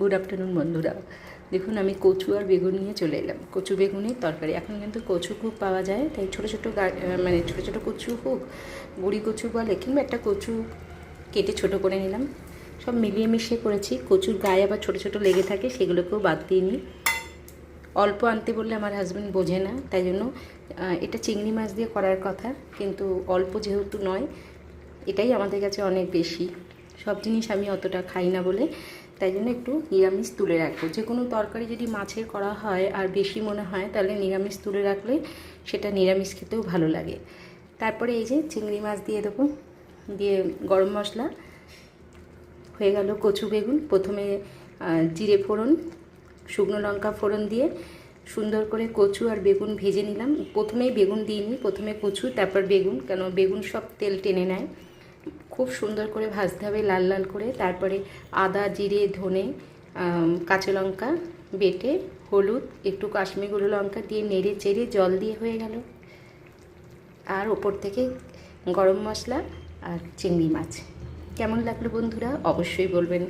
Good afternoon বন্ধুরা। দেখুন আমি কচু আর বেগুন নিয়ে চলে এলাম। কচু বেগুনের তরকারি। এখন কিন্তু কচু খুব পাওয়া যায়, তাই ছোটো ছোটো মানে ছোটো ছোটো কচু হোক, গুঁড়ি কচু বলে, কিংবা একটা কচু কেটে ছোটো করে নিলাম। সব মিলিয়ে মিশিয়ে করেছি। কচুর গায়ে আবার ছোটো ছোটো লেগে থাকে, সেগুলোকেও বাদ দিয়ে নিই। অল্প আনতে বললে আমার হাজব্যান্ড বোঝে না, তাই জন্য এটা চিংড়ি মাছ দিয়ে করার কথা, কিন্তু অল্প যেহেতু নয়, এটাই আমাদের কাছে অনেক বেশি। সব জিনিস আমি অতটা খাই না বলে তাই জন্য একটু নিরামিষ তুলে রাখবো। যে কোনো তরকারি যদি মাছের করা হয় আর বেশি মনে হয়, তাহলে নিরামিষ তুলে রাখলে সেটা নিরামিষ খেতেও ভালো লাগে। তারপরে এই যে চিংড়ি মাছ দিয়ে দেবো, দিয়ে গরম মশলা, হয়ে গেল কচু বেগুন। প্রথমে জিরে ফোড়ন, শুকনো লঙ্কা ফোড়ন দিয়ে সুন্দর করে কচু আর বেগুন ভেজে নিলাম। প্রথমেই বেগুন দিইনি, প্রথমে কচু তারপর বেগুন, কেন বেগুন সব তেল টেনে নেয়। খুব সুন্দর করে ভাজতে হবে লাল লাল করে। তারপরে আদা, জিরে, ধনে, কাঁচা লঙ্কা বেটে, হলুদ, একটু কাশ্মীরি গুঁড়ো লঙ্কা দিয়ে নেড়ে চেড়ে জল দিয়ে হয়ে গেল। আর ওপর থেকে গরম মশলা আর চিংড়ি মাছ। কেমন লাগলো বন্ধুরা অবশ্যই বলবেন।